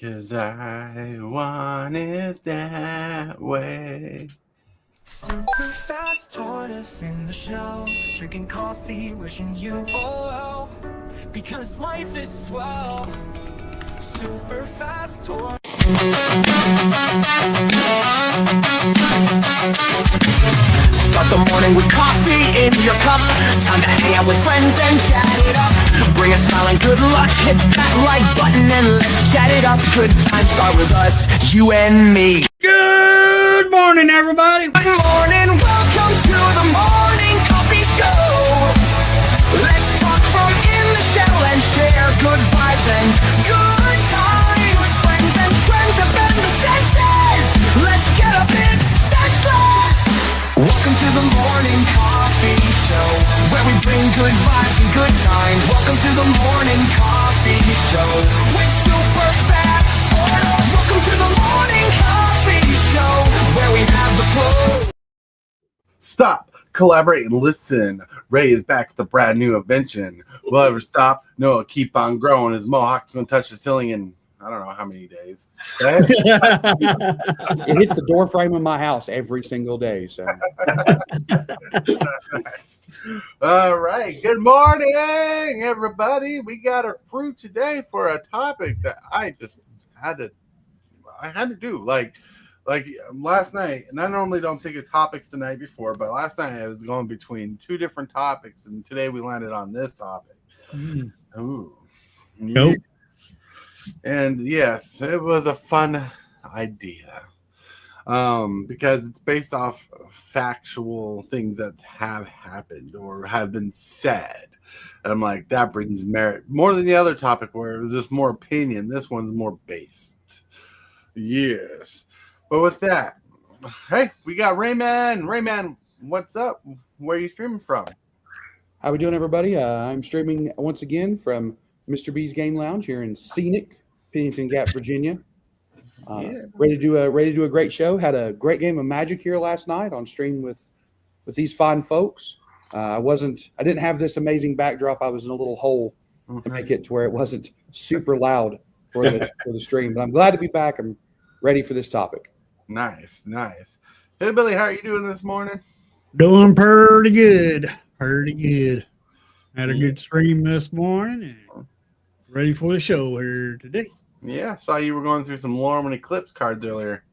'Cause I want it that way. Super Fast Tortoise in the show, drinking coffee, wishing you all well, because life is swell. Super Fast Tortoise. Start the morning with coffee in your cup. Time to hang out with friends and chat it up. Bring a smile and good luck. Hit that like button and let's chat it up. Good times start with us, you and me. Good morning, everybody. Good morning, welcome to the morning coffee show. Let's talk from in the shell and share good vibes and good times. Friends and trends have been the senses. Let's get a bit senseless. Welcome to the morning coffee show, where we bring good vibes and good times. Welcome to the morning coffee show with Super Fast Tortoise. Welcome to the morning coffee show, where we have the flow. Stop, collaborate, and listen. Ray is back with a brand new invention. Will it ever stop? No, it'll keep on growing. His mohawk's going to touch the ceiling in I don't know how many days. It hits the door frame of my house every single day. So, Nice. All right. Good morning, everybody. We got a crew today for a topic that I just had to do. Like last night, and I normally don't think of topics the night before, but last night I was going between two different topics, and today we landed on this topic. Ooh. Nope. And yes, it was a fun idea because it's based off factual things that have happened or have been said. And I'm like, that brings merit more than the other topic where it was just more opinion. This one's more based. Yes. But with that, hey, we got Rayman. Rayman, what's up? Where are you streaming from? how we doing, everybody? I'm streaming once again from Mr. B's Game Lounge here in scenic Pennington Gap, Virginia. Ready to do a great show. Had a great game of Magic here last night on stream with these fine folks. I didn't have this amazing backdrop. I was in a little hole to make it to where it wasn't super loud for the stream. But I'm glad to be back. I'm ready for this topic. Nice. Hey, Billy, how are you doing this morning? Doing pretty good. Had a good stream this morning and ready for the show here today. Yeah, saw you were going through some Lorem and Eclipse cards earlier.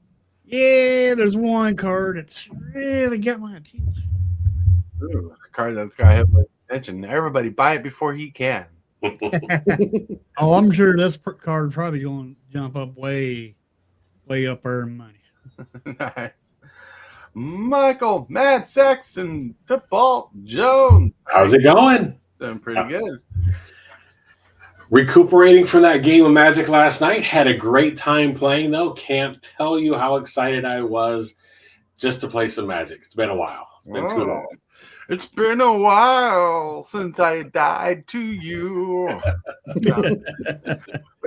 Yeah, there's one card that's really got my attention. Ooh, a card that's got my attention. Everybody buy it before he can. Oh, I'm sure this card's probably going to jump up way up there in money. Nice. Michael, Matt Sexton, Tibalts Jones. How's it going? Doing pretty good. Recuperating from that game of Magic last night. Had a great time playing, though. Can't tell you how excited I was just to play some Magic. It's been a while. It's been too long. It's been a while since I died to you.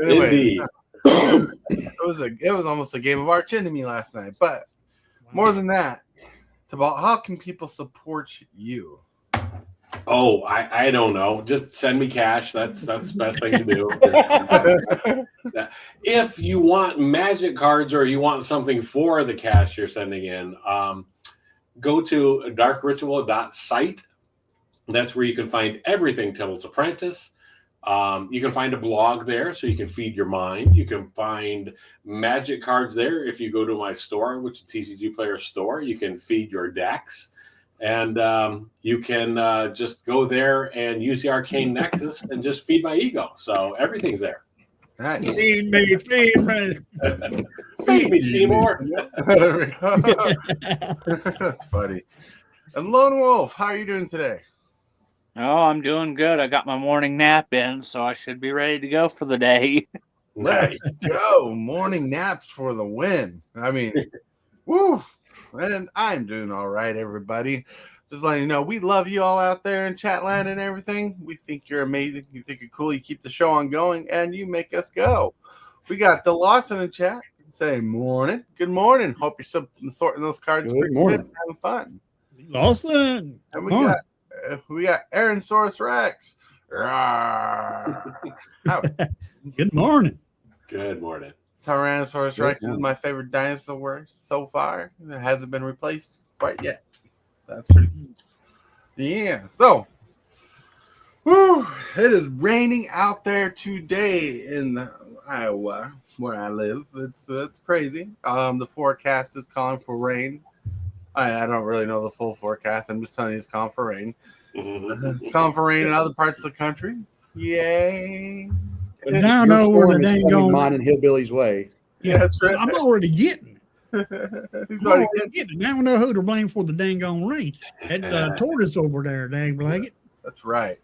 Anyway, it was almost a game of arch enemy last night. But more than that, Tibalt, how can people support you? Oh, I don't know. Just send me cash. That's the best thing to do. If you want Magic cards or you want something for the cash you're sending in, go to darkritual.site. That's where you can find everything Tibalts Apprentice. You can find a blog there so you can feed your mind. You can find Magic cards there. If you go to my store, which is TCGplayer store, you can feed your decks. And you can just go there and use the Arcane Nexus and just feed my ego. So everything's there. Nice. Feed me. Feed me, Seymour. There we go. That's funny. And Lone Wolf, how are you doing today? Oh, I'm doing good. I got my morning nap in, so I should be ready to go for the day. Let's go. Morning naps for the win. I mean, woo. And I'm doing all right, everybody. Just letting you know, we love you all out there in chat land and everything. We think you're amazing. You think you're cool. You keep the show on going, and you make us go. We got the Lawson in chat. Say morning. Good morning. Hope you're sorting those cards pretty good and having fun. Lawson. And we got Aaron Saurus Rex. Good morning. Good morning. Tyrannosaurus Rex is my favorite dinosaur so far. It hasn't been replaced quite yet. That's pretty good. Yeah. So, whew, it is raining out there today in Iowa, where I live. It's crazy. The forecast is calling for rain. I don't really know the full forecast. I'm just telling you it's calling for rain. It's calling for rain in other parts of the country. Yay. But now I know where the dang coming on. mine and Hillbilly's way. Yeah, that's right. I'm already getting it. He's I'm already already getting it. Now I know who to blame for the dang on rain. That tortoise over there, dang blanket. That's right.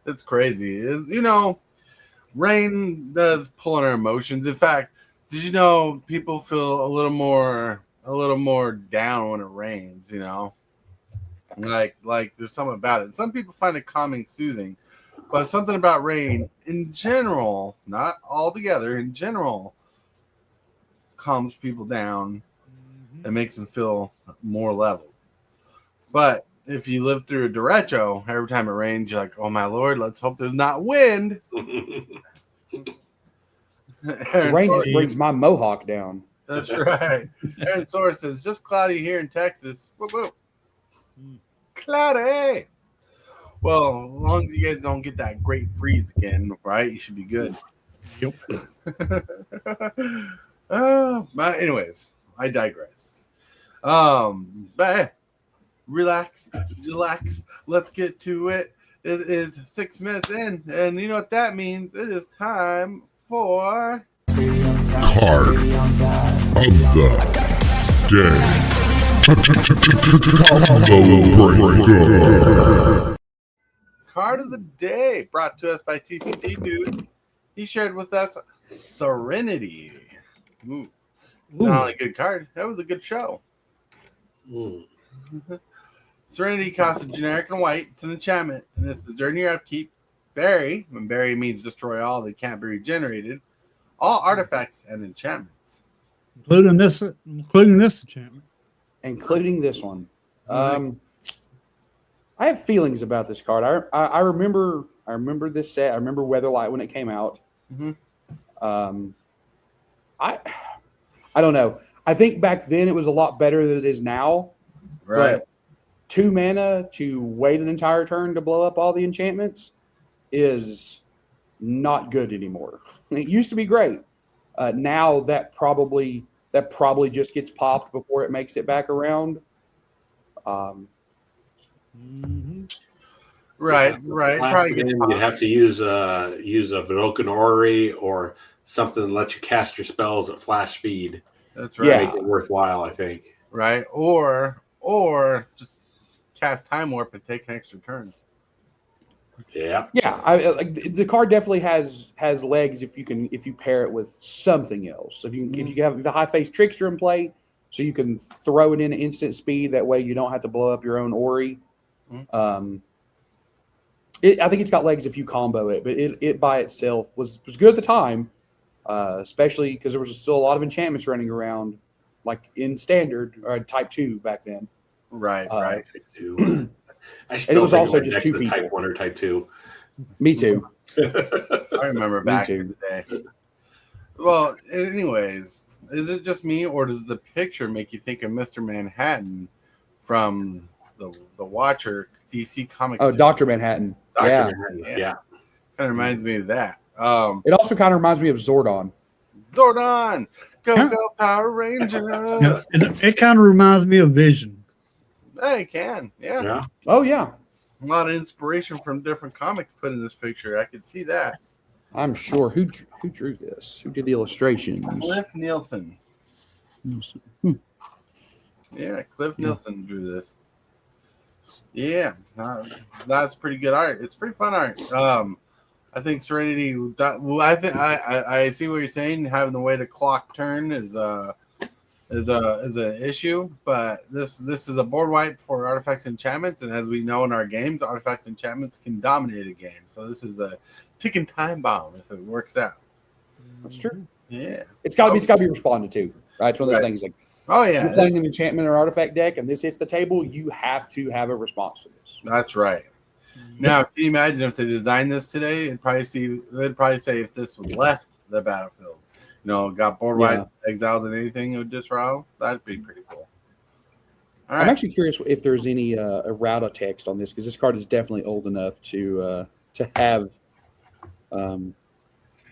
It's crazy. You know, rain does pull on our emotions. In fact, did you know people feel a little more down when it rains, you know? Like there's something about it. Some people find it calming, soothing, but something about rain in general, not all together, in general, calms people down and makes them feel more level. But if you live through a derecho, every time it rains, you're like, oh my Lord, let's hope there's not wind. The rain just brings my mohawk down. That's right. Aaron Soares says, just cloudy here in Texas. Whoop, whoop. Cloudy. Well, as long as you guys don't get that great freeze again, right? You should be good. Yep. But anyways, I digress. But hey, relax. Let's get to it. It is 6 minutes in, and you know what that means? It is time for Card of the day. Card of the day, brought to us by TCGdudes. He shared with us Serenity. Ooh. Not only a good card, that was a good show. Serenity costs a generic and white. It's an enchantment, and this is during your upkeep. Bury, when bury means destroy all that can't be regenerated, all artifacts and enchantments, Including this enchantment. Including this one. I have feelings about this card. I remember this set. I remember Weatherlight when it came out. I don't know. I think back then it was a lot better than it is now. right? But 2 mana to wait an entire turn to blow up all the enchantments is not good anymore. It used to be great. Now that probably just gets popped before it makes it back around. Right. Last Probably gets game, popped. you'd have to use a Verocan Orrery or something that lets you cast your spells at flash speed. That's right. Yeah. Make it worthwhile, I think. Right. Or just cast Time Warp and take an extra turn. Yeah. Yeah, the card definitely has legs if you pair it with something else. If you have the High Face Trickster in play, so you can throw it in at instant speed. That way you don't have to blow up your own Ori. I think it's got legs if you combo it, but it by itself was good at the time, especially because there was still a lot of enchantments running around, like in Standard or Type 2 back then. Right. Type 2. I still it was think also my just deck 2 is people. Type 1 or Type 2. Me too. I remember back in the day. Well, anyways, is it just me, or does the picture make you think of Mr. Manhattan from the Watcher DC Comics? Oh, Dr. Manhattan. Dr. Yeah. Manhattan, Yeah. Kind of reminds me of that. It also kind of reminds me of Zordon. Zordon, go Huh? go Power Ranger. Yeah, it kind of reminds me of Vision. Hey, can Yeah. Oh, yeah. a lot of inspiration from different comics put in this picture. I could see that. I'm sure. Who drew this? Who did the illustrations? Cliff Nielsen. Yeah, Cliff Nielsen drew this. Yeah, that's pretty good art. It's pretty fun art. I think Serenity. I think I see what you're saying. Having the way to clock turn is an issue, but this is a board wipe for artifacts and enchantments, and as we know in our games, artifacts and enchantments can dominate a game. So this is a ticking time bomb if it works out. That's true. Yeah. It's got to be responded to. Right? It's one of those things like Oh yeah. you're playing an enchantment or artifact deck, and this hits the table. You have to have a response to this. That's right. Now, can you imagine if they designed this today? It'd probably say if this was left the battlefield, got board wide exiled and anything it would disrow, that'd be pretty cool. All right. I'm actually curious if there's any errata text on this, because this card is definitely old enough to have an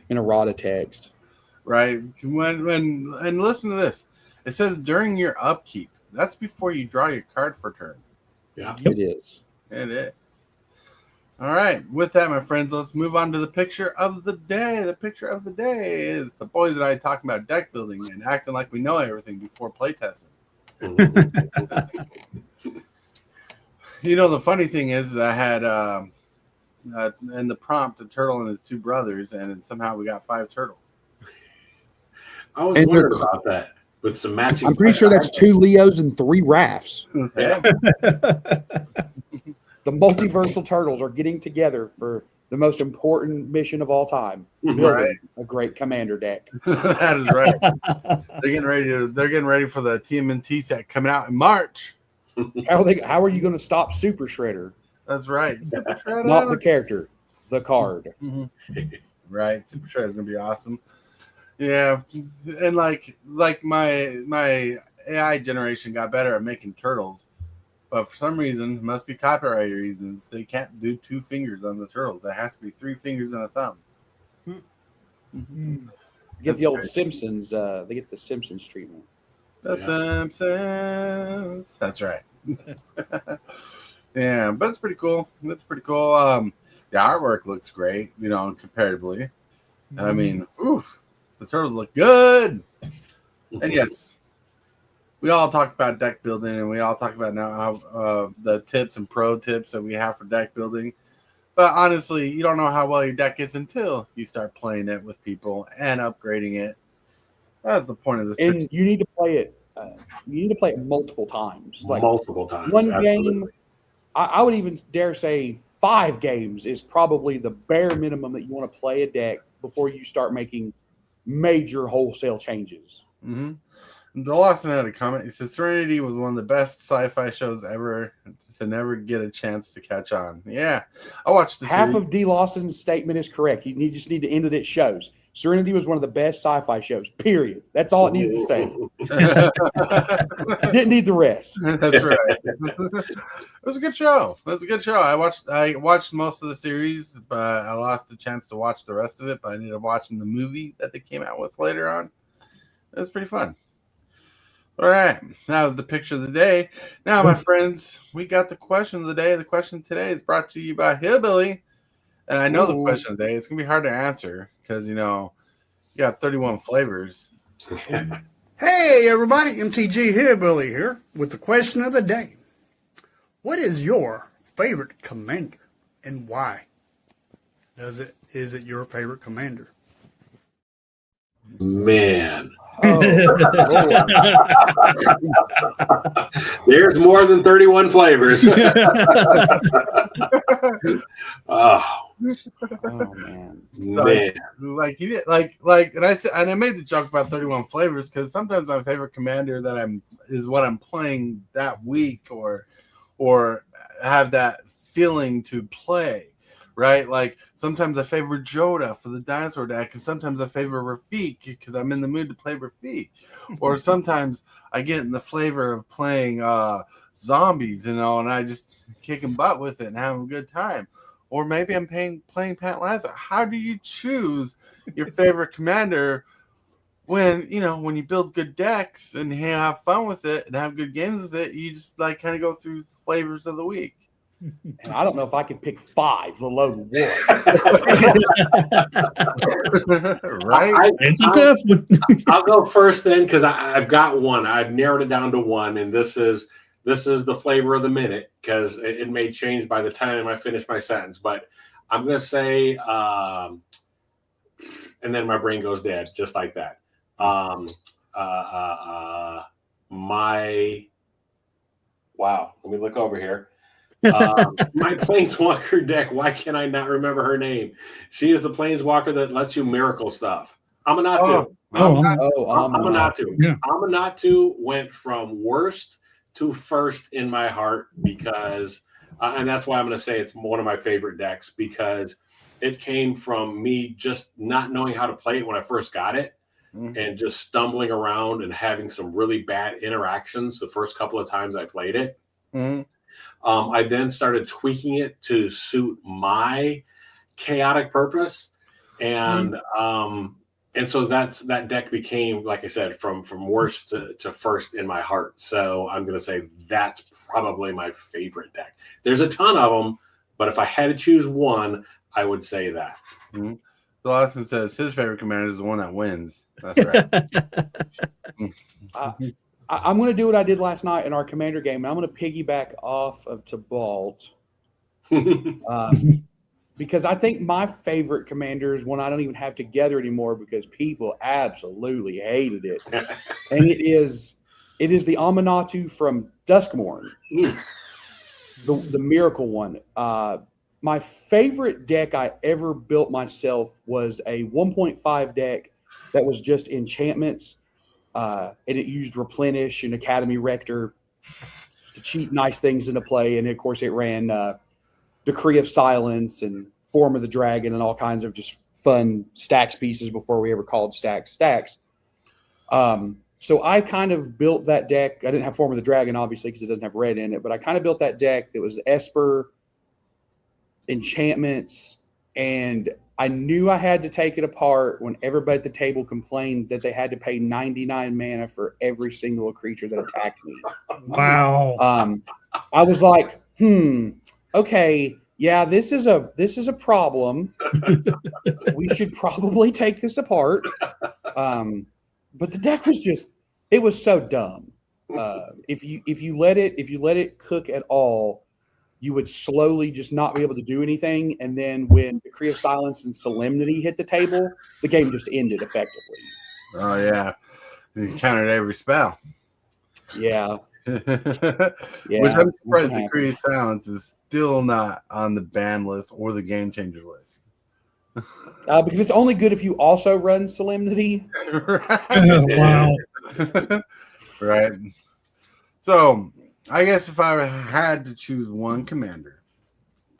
errata text. Right. And listen to this. It says during your upkeep. That's before you draw your card for turn. Yeah. It is. It is. All right. With that, my friends, let's move on to the picture of the day. The picture of the day is the boys and I talking about deck building and acting like we know everything before playtesting. The funny thing is I had in the prompt a turtle and his two brothers, and somehow we got 5 turtles. I was wondering about that with some matching. I'm pretty sure that's 2 Leos and 3 Rafts. Yeah. The multiversal turtles are getting together for the most important mission of all time: building a great commander deck. That is right. They're getting ready for the TMNT set coming out in March. How are you going to stop Super Shredder? That's right. Super Shredder. Not the character, the card. Right. Super Shredder is going to be awesome. Yeah. And like my AI generation got better at making turtles, but for some reason, must be copyright reasons, they can't do 2 fingers on the turtles. There has to be 3 fingers and a thumb. Get the old Simpsons. They get the Simpsons treatment. The Simpsons. That's right. Yeah, but it's pretty cool. That's pretty cool. The artwork looks great, comparatively. I mean, the turtles look good. And yes, we all talk about deck building, and we all talk about now how the tips and pro tips that we have for deck building. But honestly, you don't know how well your deck is until you start playing it with people and upgrading it. That's the point of this. And you need to play it. You need to play it multiple times. Multiple times. One game. I would even dare say 5 games is probably the bare minimum that you want to play a deck before you start making major wholesale changes. Mm-hmm. The Lawson had a comment. He said Serenity was one of the best sci-fi shows ever to never get a chance to catch on. Yeah, I watched the Half series. of D. Lawson's statement is correct. You just need to end it at shows. Serenity was one of the best sci-fi shows, period. That's all it needed to say. Didn't need the rest. That's right. It was a good show. I watched most of the series, but I lost the chance to watch the rest of it. But I ended up watching the movie that they came out with later on. It was pretty fun. All right. That was the picture of the day. Now, my friends, we got the question of the day. The question today is brought to you by Hillbilly. And I know the question of the day. It's going to be hard to answer because, you got 31 flavors. Hey, everybody. MTG Hillbilly here with the question of the day. What is your favorite commander and why? Is it your favorite commander? Man. There's more than 31 flavors. Oh man. And I made the joke about 31 flavors because sometimes my favorite commander is what I'm playing that week or have that feeling to play. Right, like sometimes I favor Joda for the dinosaur deck, and sometimes I favor Rafik because I'm in the mood to play Rafik, or sometimes I get in the flavor of playing zombies, and I just kicking butt with it and having a good time, or maybe I'm playing Pat Laza. How do you choose your favorite commander when you build good decks and have fun with it and have good games with it? You just kind of go through the flavors of the week. And I don't know if I could pick 5, let alone 1. Right? It's a tough one. I'll go first then because I've got one. I've narrowed it down to one, and this is the flavor of the minute because it may change by the time I finish my sentence. But I'm going to say, and then my brain goes dead just like that. Let me look over here. My Planeswalker deck, why can I not remember her name? She is the Planeswalker that lets you miracle stuff. Amanatu. Amanatu. Yeah. Amanatu went from worst to first in my heart because, and that's why I'm going to say it's one of my favorite decks because it came from me just not knowing how to play it when I first got it. and just stumbling around and having some really bad interactions the first couple of times I played it. I then started tweaking it to suit my chaotic purpose, and so that deck became, like I said, from worst to first in my heart. So I'm going to say that's probably my favorite deck. There's a ton of them, but if I had to choose one, I would say that. So Austin says his favorite commander is the one that wins. That's right. I'm going to do what I did last night in our commander game, and I'm going to piggyback off of Tibalt. Because I think my favorite commander is one I don't even have together anymore because people absolutely hated it. And it is the Amanatu from Duskmorn, the miracle one. My favorite deck I ever built myself was a 1.5 deck that was just enchantments, and it used Replenish and Academy Rector to cheat nice things into play. And, of course, it ran Decree of Silence and Form of the Dragon and all kinds of just fun stacks pieces before we ever called stacks. So I kind of built that deck. I didn't have Form of the Dragon, obviously, because it doesn't have red in it, but I kind of built that deck that was Esper, enchantments, and I knew I had to take it apart when everybody at the table complained that they had to pay 99 mana for every single creature that attacked me. Wow. I was like, okay, yeah, this is a problem. We should probably take this apart. But the deck was it was so dumb. If you let it cook at all, you would slowly just not be able to do anything. And then when Decree of Silence and Solemnity hit the table, the game just ended effectively. Oh, yeah. You countered every spell. Yeah. Which I'm surprised Decree of Silence is still not on the ban list or the game changer list. Because it's only good if you also run Solemnity. Wow. Right. So I guess if I had to choose one commander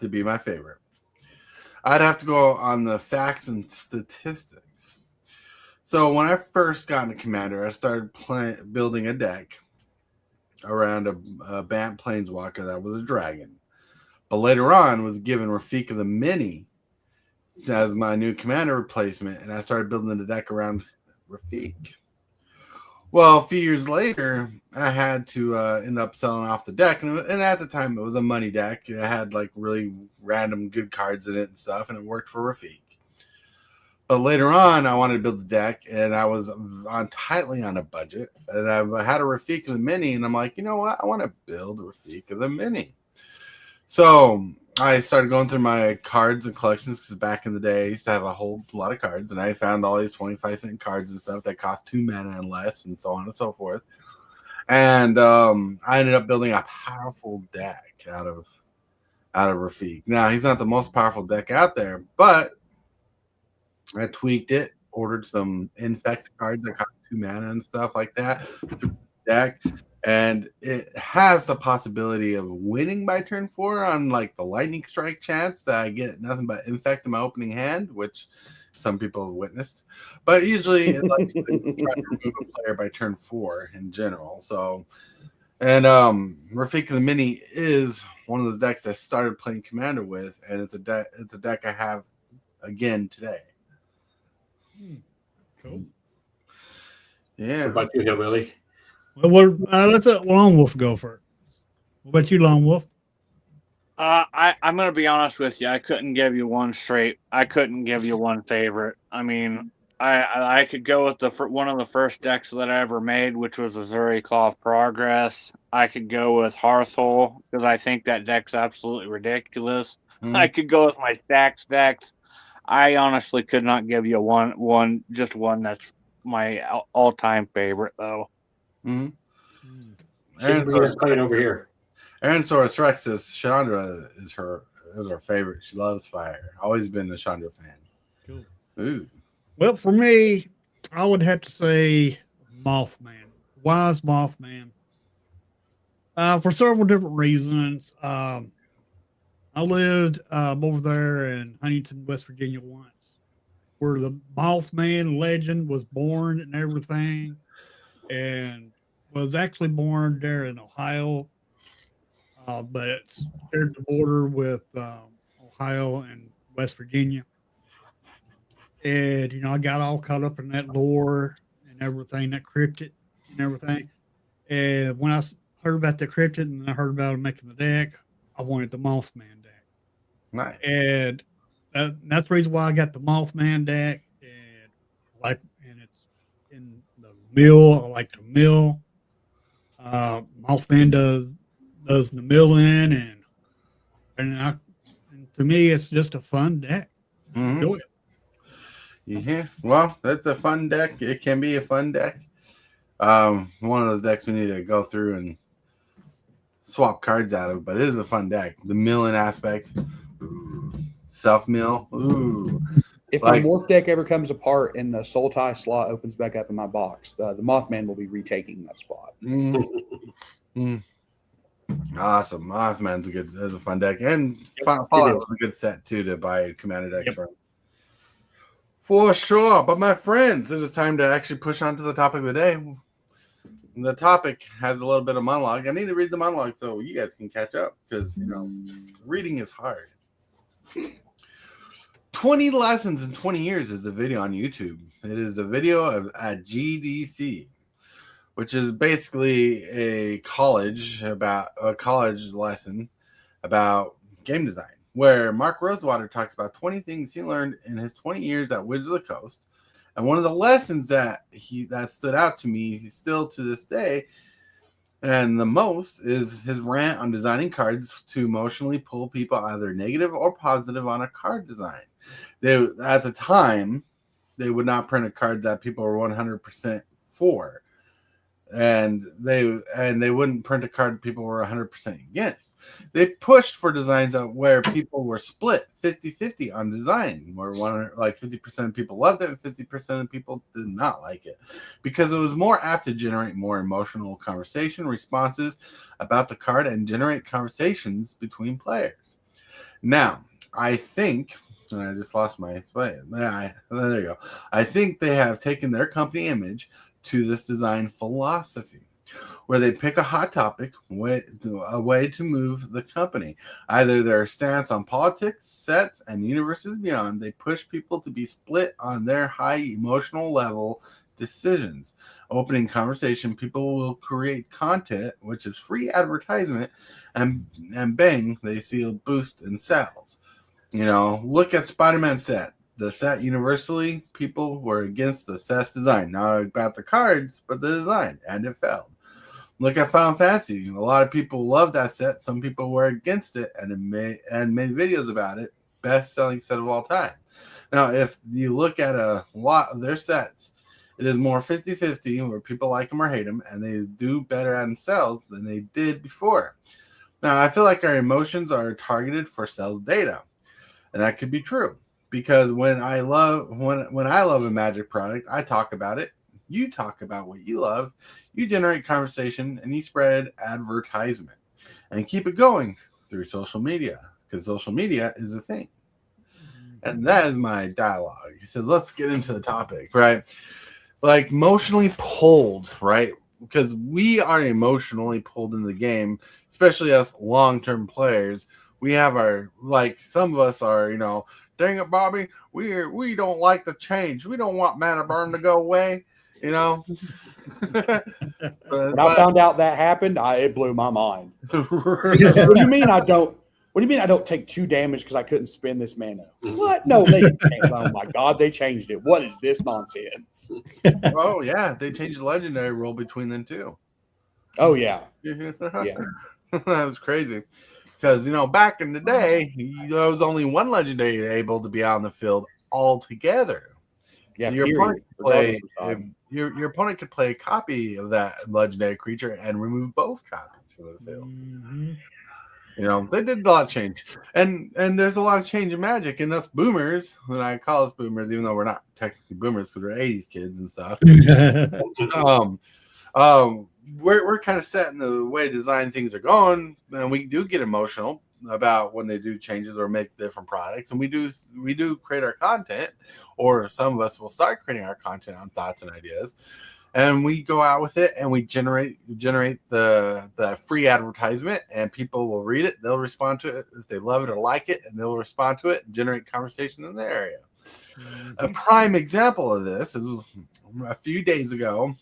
to be my favorite, I'd have to go on the facts and statistics. So when I first got into Commander, I started building a deck around a Bant Planeswalker that was a dragon. But later on was given Rafika the Mini as my new commander replacement, and I started building the deck around Rafik. Well, a few years later, I had to end up selling off the deck, and at the time, it was a money deck. It had like really random good cards in it and stuff, and it worked for Rafik. But later on, I wanted to build the deck, and I was tightly on a budget, and I had a Rafik the Mini, and I'm like, you know what? I want to build a Rafik the Mini. So I started going through my cards and collections because back in the day, I used to have a whole lot of cards, and I found all these 25-cent cards and stuff that cost 2 mana and less, and so on and so forth. And I ended up building a powerful deck out of Rafik. Now, he's not the most powerful deck out there, but I tweaked it, ordered some infect cards that cost 2 mana and stuff like that. Deck. And it has the possibility of winning by turn 4 on like the lightning strike chance that I get nothing but infect in my opening hand, which some people have witnessed. But usually it likes to try to remove a player by turn 4 in general. So, and Rafik the Mini is one of those decks I started playing Commander with, and it's a deck I have again today. Cool. Yeah. What about you, Hillbilly? Well, let's let Lone Wolf go first. What about you, Lone Wolf? I'm going to be honest with you. I couldn't give you one favorite. I mean, I could go with one of the first decks that I ever made, which was Azuri Claw of Progress. I could go with Hearthhole because I think that deck's absolutely ridiculous. I could go with my Stacks decks. I honestly could not give you one that's my all-time favorite, though. Aaron's playing over here. Aaronsaurus Rex says Chandra is her favorite. She loves fire. Always been a Chandra fan. Cool. Ooh. Well, for me, I would have to say Mothman. Wise Mothman. For several different reasons. I lived over there in Huntington, West Virginia once. where the Mothman legend was born and everything, and was actually born there in Ohio, but it's shared the border with Ohio and West Virginia. And I got all caught up in that lore and everything, that cryptid and everything. And when I heard about the cryptid and I heard about him making the deck, I wanted the Mothman deck. Nice. And that's the reason why I got the Mothman deck. And it's in the mill. I like to mill. Mothman does the milling, and to me, it's just a fun deck. Enjoy it. Yeah, well, that's a fun deck. It can be a fun deck. One of those decks we need to go through and swap cards out of, but it is a fun deck. The milling aspect, self mill. Ooh. If my morph deck ever comes apart and the soul tie slot opens back up in my box, the Mothman will be retaking that spot. Awesome. Mothman's a fun deck. And Fallout was a good set too to buy commander decks from. For sure. But my friends, it is time to actually push on to the topic of the day. The topic has a little bit of monologue. I need to read the monologue so you guys can catch up because reading is hard. 20 lessons in 20 years is a video on YouTube. It is a video at GDC, which is basically a college lesson about game design, where Mark Rosewater talks about 20 things he learned in his 20 years at Wizards of the Coast. And one of the lessons that stood out to me still to this day, and the most, is his rant on designing cards to emotionally pull people either negative or positive on a card design. At the time, they would not print a card that people were 100% for. And they wouldn't print a card people were 100% against. They pushed for designs where people were split 50-50 on design, where 50% of people loved it and 50% of people did not like it, because it was more apt to generate more emotional conversation responses about the card and generate conversations between players. Now, I think, and I just lost my spot. There you go. I think they have taken their company image to this design philosophy, where they pick a hot topic, a way to move the company, either their stance on politics, sets, and universes beyond. They push people to be split on their high emotional level decisions. Opening conversation, people will create content, which is free advertisement, and bang, they see a boost in sales. Look at Spider-Man set. The set universally, people were against the set's design. Not about the cards, but the design, and it failed. Look at Final Fantasy. A lot of people love that set. Some people were against it and made videos about it. Best-selling set of all time. Now, if you look at a lot of their sets, it is more 50-50, where people like them or hate them, and they do better on sales than they did before. Now, I feel like our emotions are targeted for sales data, and that could be true. Because when I love a Magic product, I talk about it. You talk about what you love. You generate conversation and you spread advertisement and keep it going through social media, because social media is a thing. And that is my dialogue. He says, let's get into the topic, right? Like emotionally pulled, right? Because we are emotionally pulled in the game, especially us long-term players. We have some of us are, dang it, Bobby, we don't like the change. We don't want mana burn to go away, When I found out that happened, it blew my mind. What do you mean I don't? What do you mean I don't take 2 damage because I couldn't spend this mana? What? No, they didn't. Oh my God, they changed it. What is this nonsense? Oh yeah, they changed the legendary rule between them too. Oh yeah, yeah, that was crazy. Because, back in the day, there was only one legendary able to be out on the field altogether. Yeah, your opponent could play a copy of that legendary creature and remove both copies from the field. Mm-hmm. They did a lot of change. And there's a lot of change in Magic. And us boomers, and I call us boomers, even though we're not technically boomers because we're 80s kids and stuff. We're kind of set in the way design things are going, and we do get emotional. about when they do changes or make different products, and we do create our content, or some of us will start creating our content on thoughts and ideas, and we go out with it and we generate the free advertisement, and people will read it, they'll respond to it if they love it or like it, and they'll respond to it and generate conversation in the area. A prime example of this is a few days ago.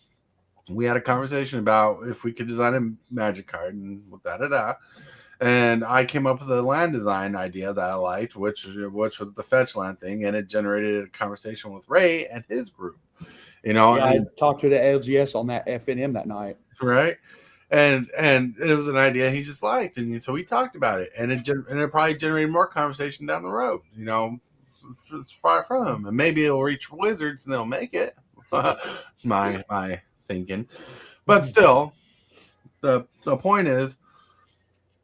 We had a conversation about if we could design a Magic card and da-da-da. And I came up with a land design idea that I liked, which was the fetch land thing, and it generated a conversation with Ray and his group. I talked to the LGS on that FNM that night. Right. And it was an idea he just liked, and so we talked about it, and it probably generated more conversation down the road. It's far from him, and maybe it'll reach Wizards and they'll make it. my thinking, but still, the point is,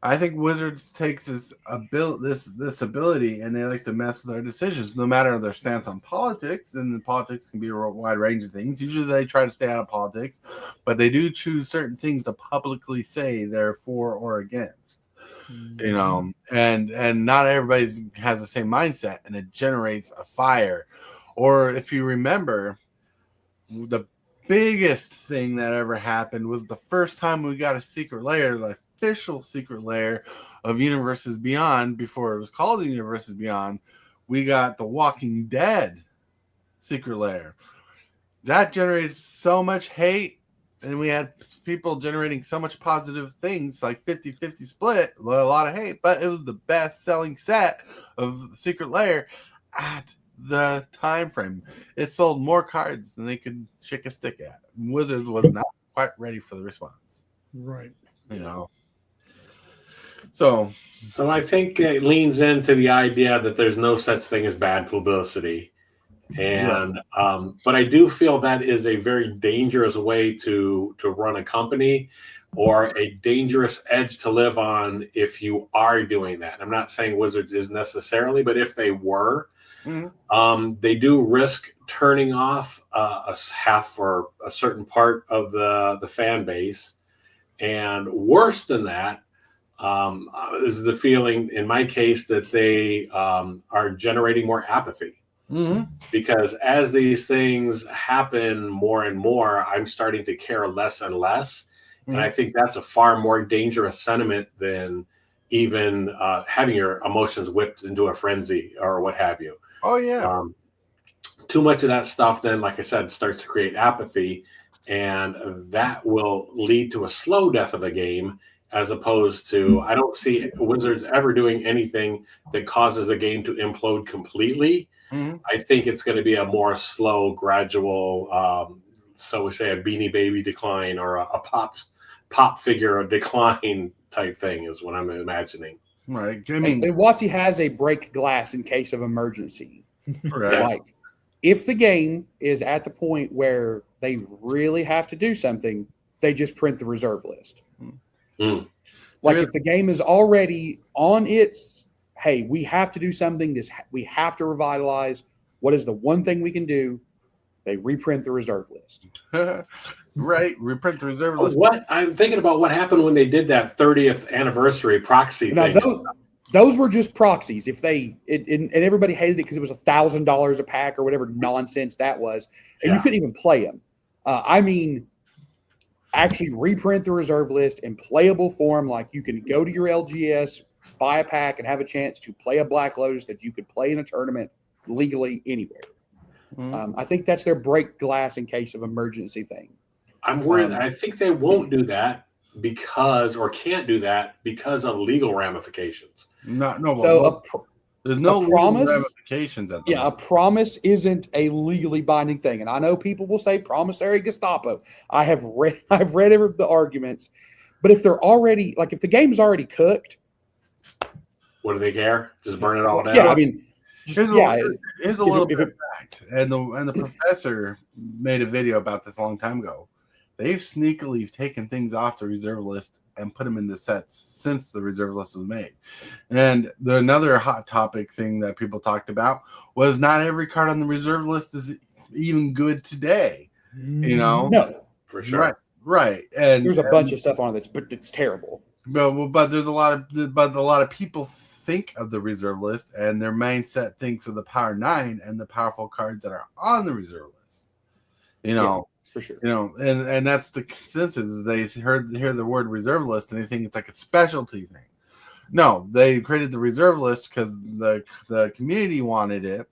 I think Wizards takes this ability, and they like to mess with our decisions, no matter their stance on politics. And the politics can be a wide range of things. Usually, they try to stay out of politics, but they do choose certain things to publicly say they're for or against. And not everybody has the same mindset, and it generates a fire. Or if you remember, the biggest thing that ever happened was the first time we got a secret layer, the official secret layer of Universes Beyond. Before it was called the Universes Beyond, we got the Walking Dead secret layer. That generated so much hate, and we had people generating so much positive things, like 50-50 split, a lot of hate, but it was the best selling set of secret layer at the time frame. It sold more cards than they could shake a stick at. Wizards was not quite ready for the response. Right. So I think it leans into the idea that there's no such thing as bad publicity. And but I do feel that is a very dangerous way to run a company, or a dangerous edge to live on if you are doing that. I'm not saying Wizards is necessarily, but if they were, they do risk turning off a half or a certain part of the fan base. And worse than that, is the feeling in my case that they are generating more apathy. Because as these things happen more and more, I'm starting to care less and less. And I think that's a far more dangerous sentiment than even having your emotions whipped into a frenzy or what have you. Oh, yeah. Too much of that stuff then, like I said, starts to create apathy, and that will lead to a slow death of the game, as opposed to, I don't see Wizards ever doing anything that causes the game to implode completely. I think it's going to be a more slow, gradual, so we say a Beanie Baby decline, or a pop figure of decline type thing is what I'm imagining. Right. I mean, and WotC has a break glass in case of emergency. Right. Like, if the game is at the point where they really have to do something, they just print the reserve list. Like, if the game is already on its, hey, we have to do something, we have to revitalize, what is the one thing we can do? They reprint the reserve list. Right, reprint the reserve list. What I'm thinking about what happened when they did that 30th anniversary proxy thing. Those were just proxies. If and everybody hated it because it was $1,000 a pack or whatever nonsense that was, and you couldn't even play them. I mean, actually reprint the reserve list in playable form. Like, you can go to your LGS, buy a pack, and have a chance to play a Black Lotus that you could play in a tournament legally anywhere. I think that's their break glass in case of emergency thing. I'm worried. I think they won't do that can't do that because of legal ramifications. There's no legal promise, ramifications at a promise isn't a legally binding thing. And I know people will say promissory Gestapo. I've read the arguments, but if they're already, like, if the game's already cooked, what do they care? Just burn it all down. Yeah, I mean, here's a little bit of fact, and the professor made a video about this a long time ago. They've sneakily taken things off the reserve list and put them into sets since the reserve list was made. And another hot topic thing that people talked about was not every card on the reserve list is even good today. No, for sure. Right. And there's a bunch of stuff on it but it's terrible. But there's a lot of people think of the reserve list, and their mindset thinks of the Power 9 and the powerful cards that are on the reserve list. Yeah, for sure. And that's the consensus. Is they hear the word reserve list and they think it's like a specialty thing. No, they created the reserve list because the community wanted it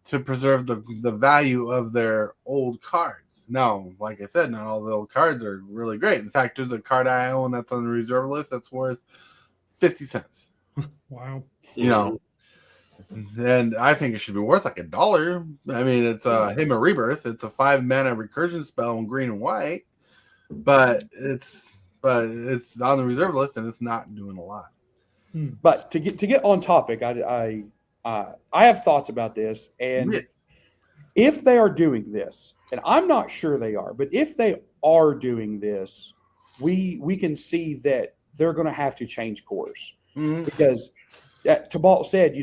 to preserve the value of their old cards. Now, like I said, not all the old cards are really great. In fact, there's a card I own that's on the reserve list that's worth 50 cents. Wow. And I think it should be worth like $1. I mean, it's a Hymn of Rebirth. It's a 5-mana recursion spell in green and white, but it's on the reserve list and it's not doing a lot. But to get on topic, I have thoughts about this, and if they are doing this, and I'm not sure they are, but if they are doing this, we can see that they're going to have to change course because Tibalts said,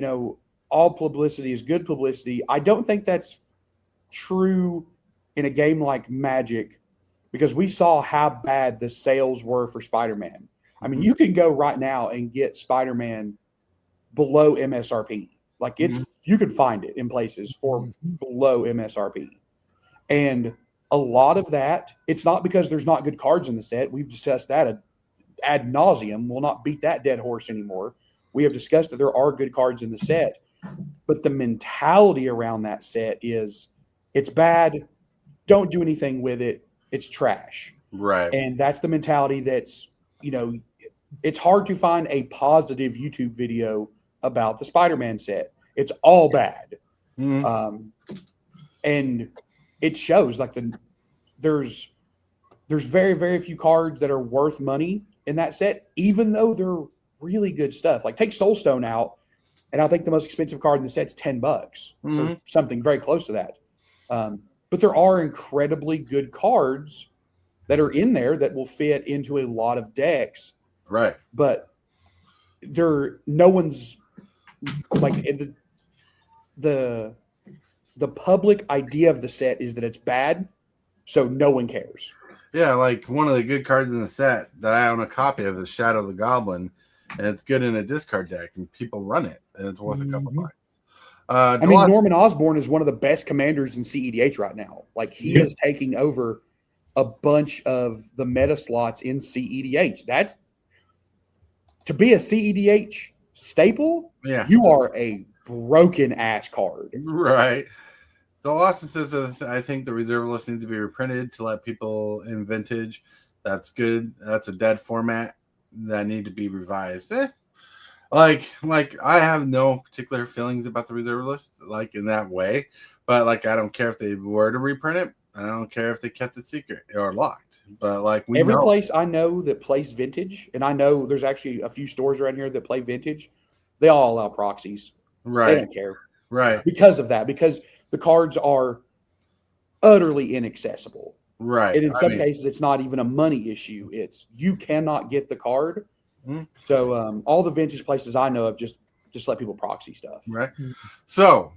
all publicity is good publicity. I don't think that's true in a game like Magic because we saw how bad the sales were for Spider-Man. I mean, you can go right now and get Spider-Man below MSRP. Like you can find it in places for below MSRP. And a lot of that, it's not because there's not good cards in the set. We've discussed that ad nauseum. We'll not beat that dead horse anymore. We have discussed that there are good cards in the set. But the mentality around that set is it's bad. Don't do anything with it. It's trash. Right. And that's the mentality that's, it's hard to find a positive YouTube video about the Spider-Man set. It's all bad. And it shows like there's very, very few cards that are worth money in that set, even though they're really good stuff. Like take Soulstone out, and I think the most expensive card in the set's $10 or something very close to that. But there are incredibly good cards that are in there that will fit into a lot of decks. Right. But no one's like the public idea of the set is that it's bad, so no one cares. Yeah, like one of the good cards in the set that I own a copy of is Shadow of the Goblin, and it's good in a discard deck, and people run it, and it's worth a couple bucks. I mean, Norman Osborn is one of the best commanders in CEDH right now. Like he is taking over a bunch of the meta slots in CEDH. That's to be a CEDH staple. Yeah, you are a broken ass card. Right. The Lawson says that I think the reserve list needs to be reprinted to let people in vintage. That's good. That's a dead format that need to be revised. Like I have no particular feelings about the reserve list, like in that way. But like I don't care if they were to reprint it. I don't care if they kept it secret or locked. But like every place I know that plays vintage, and I know there's actually a few stores around here that play vintage, they all allow proxies. Right. They don't care. Right. Because of that, because the cards are utterly inaccessible. Right. And in some cases, it's not even a money issue. It's you cannot get the card. So all the vintage places I know of just let people proxy stuff. Right. So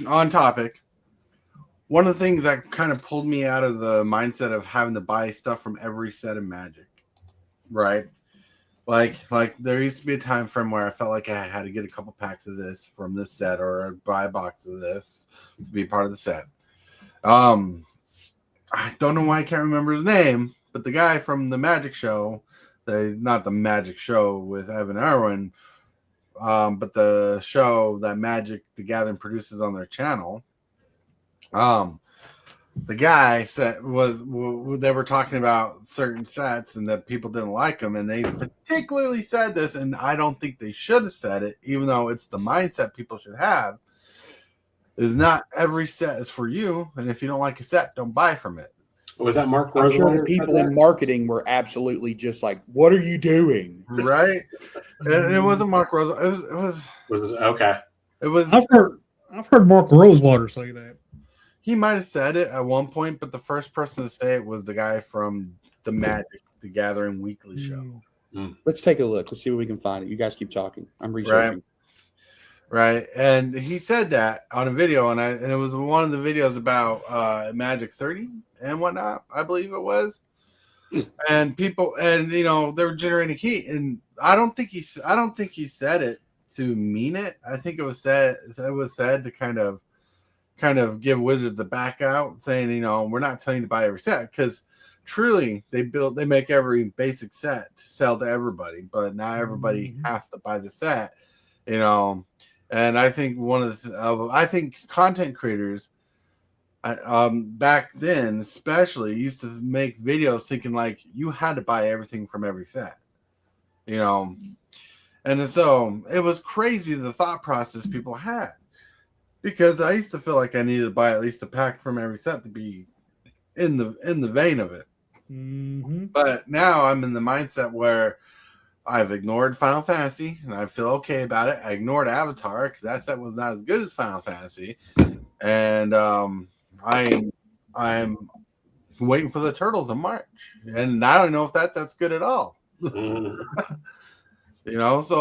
on topic, one of the things that kind of pulled me out of the mindset of having to buy stuff from every set of Magic, right? Like there used to be a time frame where I felt like I had to get a couple packs of this from this set or buy a box of this to be part of the set. I don't know why I can't remember his name, but the guy from the Magic Show, not the Magic Show with Evan Irwin, but the show that Magic the Gathering produces on their channel. The guy said they were talking about certain sets and that people didn't like them, and they particularly said this, and I don't think they should have said it, even though it's the mindset people should have. Is not every set is for you, and if you don't like a set, don't buy from it. Was that Mark I'm sure Rosewater the people in marketing were absolutely just like, "What are you doing?" Right? And it wasn't Mark Rosewater. It was okay. It was. I've heard Mark Rosewater say that. He might have said it at one point, but the first person to say it was the guy from the Magic the Gathering weekly show. Let's take a look. Let's see what we can find. You guys keep talking. I'm researching. Right. And he said that on a video, and it was one of the videos about Magic 30 and whatnot, I believe it was. and people, and they were generating heat, and I don't think he said it to mean it. I think it was said to kind of give Wizard the back out, saying, we're not telling you to buy every set, because truly they make every basic set to sell to everybody, but not everybody has to buy the set, and I think I think content creators back then especially used to make videos thinking like you had to buy everything from every set, and so it was crazy the thought process people had, because I used to feel like I needed to buy at least a pack from every set to be in the vein of it. But now I'm in the mindset where I've ignored Final Fantasy and I feel okay about it. I ignored Avatar because that set was not as good as Final Fantasy, and I'm waiting for the Turtles in March, and I don't know if that's good at all. So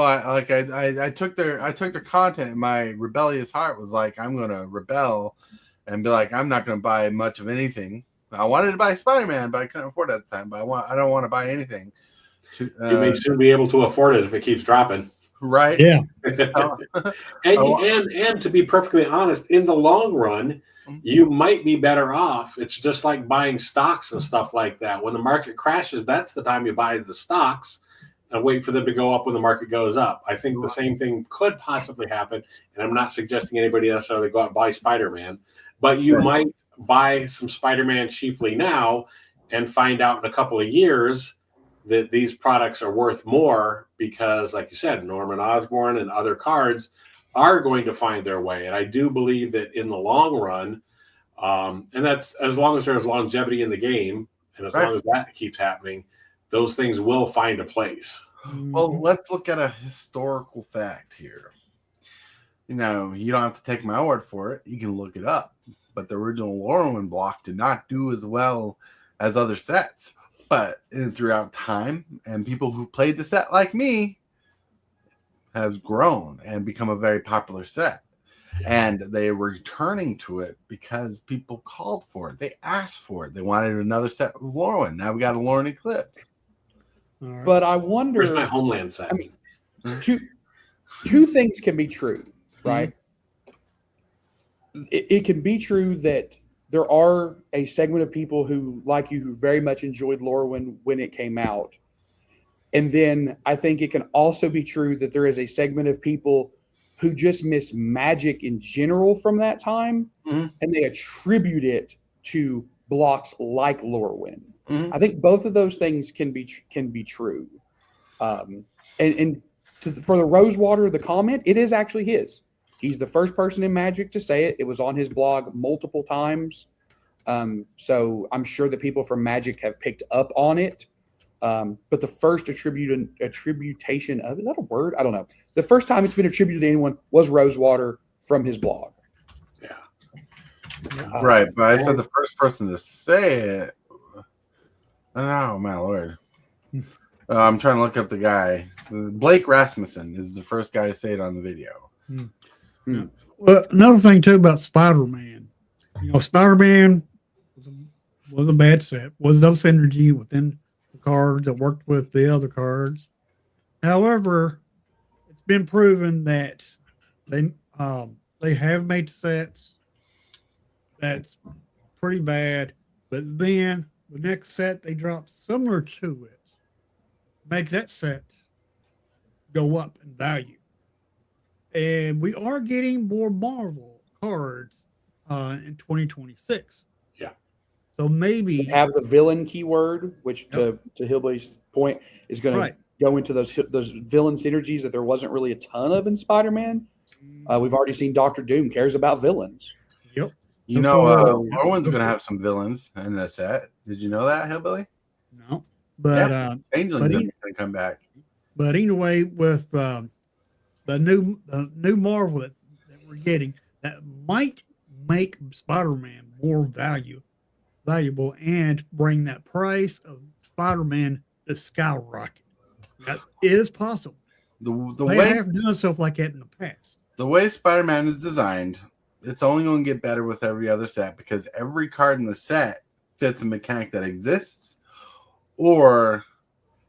I took their content, and my rebellious heart was like, I'm gonna rebel and be like, I'm not gonna buy much of anything. I wanted to buy Spider-Man, but I couldn't afford it at the time. But I don't want to buy anything. You may soon be able to afford it if it keeps dropping. Right? Yeah. and to be perfectly honest, in the long run, you might be better off. It's just like buying stocks and stuff like that. When the market crashes, that's the time you buy the stocks and wait for them to go up when the market goes up. I think the same thing could possibly happen, and I'm not suggesting anybody necessarily go out and buy Spider-Man, but you might buy some Spider-Man cheaply now and find out in a couple of years that these products are worth more because, like you said, Norman Osborn and other cards are going to find their way. And I do believe that in the long run, and that's as long as there's longevity in the game, and as long as that keeps happening, those things will find a place. Well, let's look at a historical fact here. You don't have to take my word for it. You can look it up. But the original Lorwyn block did not do as well as other sets. But throughout time, and people who've played the set like me has grown and become a very popular set. And they were returning to it because people called for it. They asked for it. They wanted another set of Lorwyn. Now we got a Lorwyn Eclipse. Right. But I wonder. Where's my Homeland set? I mean, two things can be true, right? It can be true that there are a segment of people who, like you, who very much enjoyed Lorwyn when it came out. And then I think it can also be true that there is a segment of people who just miss Magic in general from that time, and they attribute it to blocks like Lorwyn. I think both of those things can be true. For the Rosewater, the comment, it is actually his. He's the first person in Magic to say it. It was on his blog multiple times. So I'm sure that people from Magic have picked up on it. But the first attributation of, is that a word? I don't know. The first time it's been attributed to anyone was Rosewater from his blog. Yeah. Right. But I said the first person to say it. Oh, my Lord. I'm trying to look up the guy. Blake Rasmussen is the first guy to say it on the video. Well, another thing too about Spider-Man, Spider-Man was a bad set. Was no synergy within the cards that worked with the other cards. However, it's been proven that they have made sets that's pretty bad, but then the next set they drop similar to it makes that set go up in value. And we are getting more Marvel cards in 2026. Yeah. So maybe have the villain keyword, which to Hillbilly's point is going to go into those villain synergies that there wasn't really a ton of in Spider-Man. We've already seen Dr. Doom cares about villains. Yep. Lorwyn's going to have some villains in the set. Did you know that, Hillbilly? No. But Angel's going to come back. But anyway, with the new Marvel that we're getting, that might make Spider-Man more valuable and bring that price of Spider-Man to skyrocket. That is possible. They have done stuff like that in the past. The way Spider-Man is designed, it's only going to get better with every other set because every card in the set fits a mechanic that exists or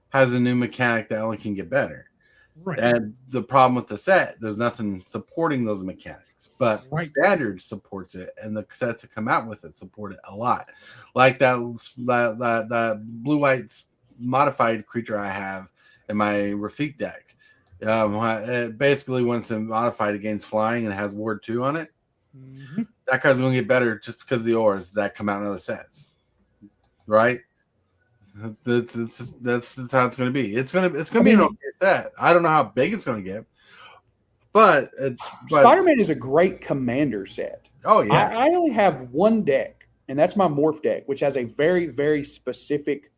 has a new mechanic that only can get better. Right. And the problem with the set, there's nothing supporting those mechanics, but Standard supports it, and the sets that come out with it support it a lot. Like that blue-white modified creature I have in my Rafik deck. Basically, when it's modified against flying and has Ward 2 on it, that card's going to get better just because of the ores that come out in other sets, right? That's just how it's going to be. It's going to be an okay set. I don't know how big it's going to get, but Spider-Man is a great commander set. Oh yeah, I only have one deck, and that's my Morph deck, which has a very, very specific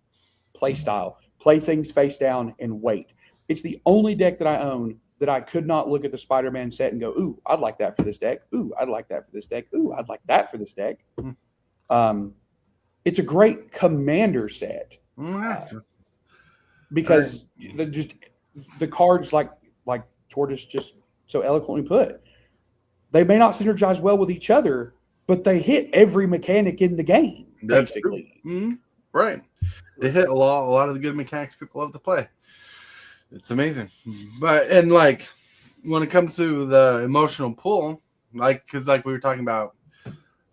play style. Play things face down and wait. It's the only deck that I own that I could not look at the Spider-Man set and go, ooh, I'd like that for this deck. Ooh, I'd like that for this deck. Ooh, I'd like that for this deck. It's a great commander set. Because the cards, like Tortoise just so eloquently put, they may not synergize well with each other, but they hit every mechanic in the game, basically. Right. They hit a lot of the good mechanics people love to play. It's amazing. And like when it comes to the emotional pull, because we were talking about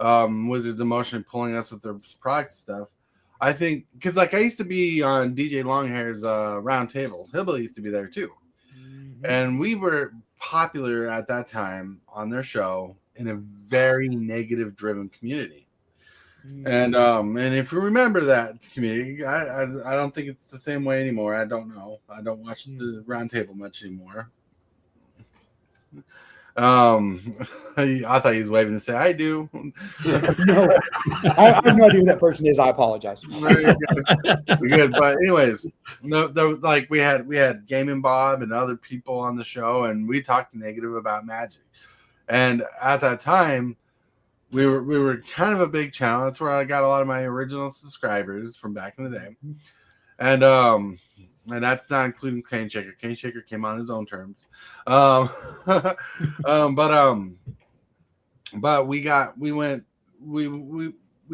Wizards emotionally pulling us with their product stuff. I think because I used to be on DJ Longhair's round table. HILLBILLY used to be there too. And we were popular at that time on their show in a very negative driven community. And if you remember that community, I don't think it's the same way anymore. I don't know. I don't watch the round table much anymore. I thought he was waving to say I do. No, I have no idea who that person is. I apologize. Good, but anyways, no, we had Gaming Bob and other people on the show, and we talked negative about Magic. And at that time, we were kind of a big channel. That's where I got a lot of my original subscribers from back in the day, and that's not including Cane Shaker. Cane Shaker came on his own terms. But we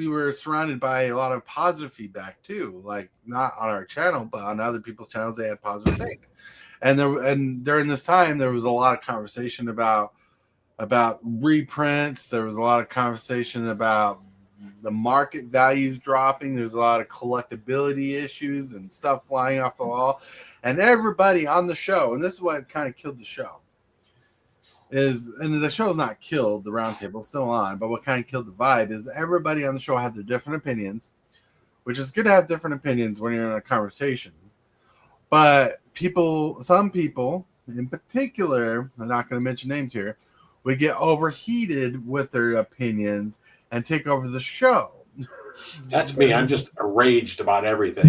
were surrounded by a lot of positive feedback too, like not on our channel, but on other people's channels. They had positive things. And during this time, there was a lot of conversation about reprints. There was a lot of conversation about the market values dropping. There's a lot of collectability issues and stuff flying off the wall. And everybody on the show, and this is what kind of killed the show, and the show's not killed, the roundtable is still on, but what kind of killed the vibe is everybody on the show had their different opinions, which is good to have different opinions when you're in a conversation. But some people in particular, I'm not going to mention names here, would get overheated with their opinions and take over the show. That's me. I'm just enraged about everything.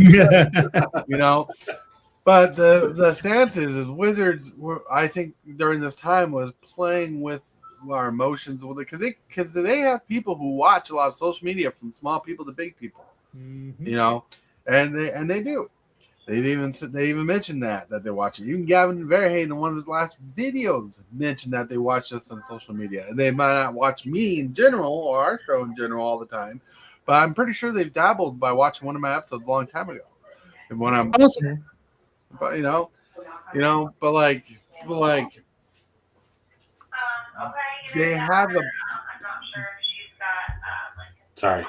But the stance is Wizards were, I think, during this time was playing with our emotions with it because they have people who watch a lot of social media, from small people to big people, and they do. They even mentioned that they watch it. Even Gavin Verheyden in one of his last videos mentioned that they watch us on social media. And they might not watch me in general or our show in general all the time, but I'm pretty sure they've dabbled by watching one of my episodes a long time ago. And when I'm awesome. But but like they have a. Sorry.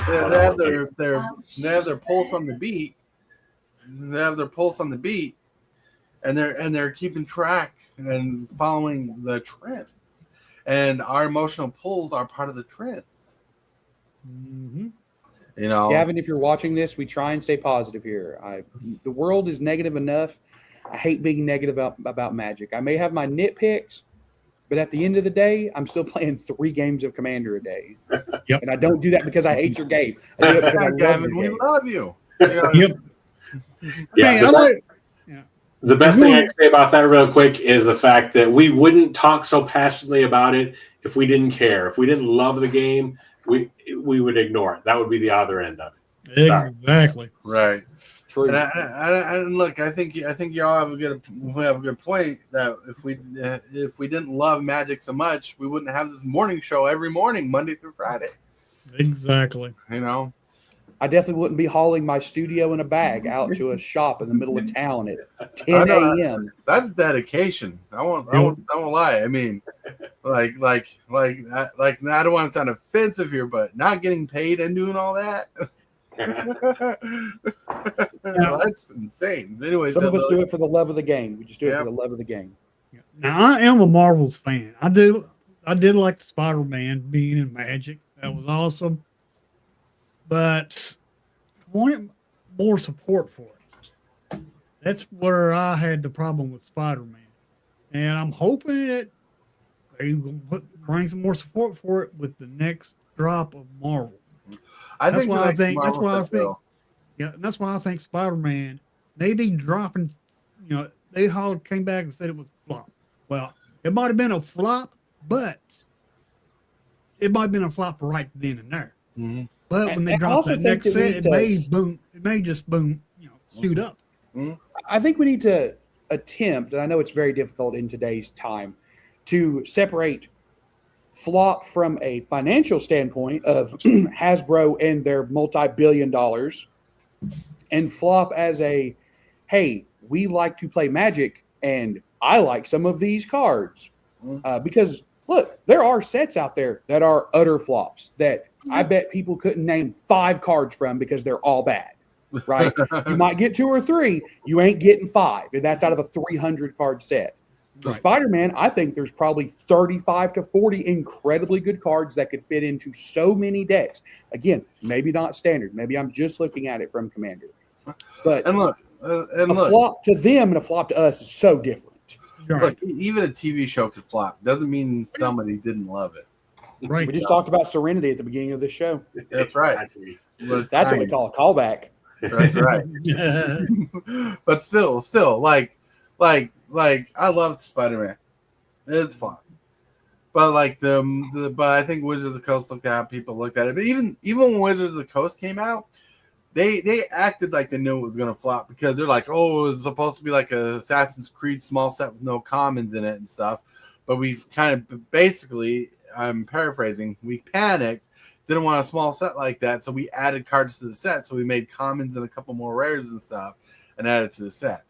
They have their pulse on the beat. They have their pulse on the beat, and they're keeping track and following the trends. And our emotional pulls are part of the trends. Gavin, if you're watching this, we try and stay positive here. The world is negative enough. I hate being negative about Magic. I may have my nitpicks, but at the end of the day, I'm still playing 3 games of Commander a day. Yep. And I don't do that because I hate your game. I do it because I love Gavin, your we game. love you. Yep. Yeah, the best thing I can say about that real quick is the fact that we wouldn't talk so passionately about it if we didn't care. If we didn't love the game, we would ignore it. That would be the other end of it. Exactly. Right. True. And look, I think y'all have a good point that if we didn't love Magic so much, we wouldn't have this morning show every morning, Monday through Friday. Exactly. I definitely wouldn't be hauling my studio in a bag out to a shop in the middle of town at 10 a.m. That's dedication. I won't lie. I mean, like, I don't want to sound offensive here, but not getting paid and doing all that. That's insane. Anyways, some of us do it for the love of the game. We just do it for the love of the game. Now I am a Marvels fan. I did like the Spider-Man being in Magic. That was awesome. But I wanted more support for it. That's where I had the problem with Spider-Man. And I'm hoping that they will bring some more support for it with the next drop of Marvel. That's why I think Spider-Man may be dropping, they all came back and said it was a flop. Well, it might have been a flop, but it might have been a flop right then and there. Mm-hmm. But when they drop that next set, it may just shoot up. Mm-hmm. I think we need to attempt, and I know it's very difficult in today's time, to separate flop from a financial standpoint of Hasbro and their multi-billion dollars, and flop as a, hey, we like to play Magic, and I like some of these cards. Because, look, there are sets out there that are utter flops that I bet people couldn't name 5 cards from because they're all bad, right? You might get 2 or 3. You ain't getting 5, and that's out of a 300-card set. The Spider-Man, I think there's probably 35 to 40 incredibly good cards that could fit into so many decks. Again, maybe not standard. Maybe I'm just looking at it from Commander. But a flop to them and a flop to us is so different. Look, even a TV show could flop. Doesn't mean somebody didn't love it. Right. We just talked about Serenity at the beginning of the show. That's right. That's what we call a callback. That's right. But still, like I love Spider-Man. It's fun. But but I think Wizards of the Coast looked at people looked at it. But even when Wizards of the Coast came out, they acted like they knew it was gonna flop because they're like, oh, it was supposed to be like a Assassin's Creed small set with no commons in it and stuff. But we've kind of basically, I'm paraphrasing, we panicked, didn't want a small set like that, so we added cards to the set. So we made commons and a couple more rares and stuff and added to the set.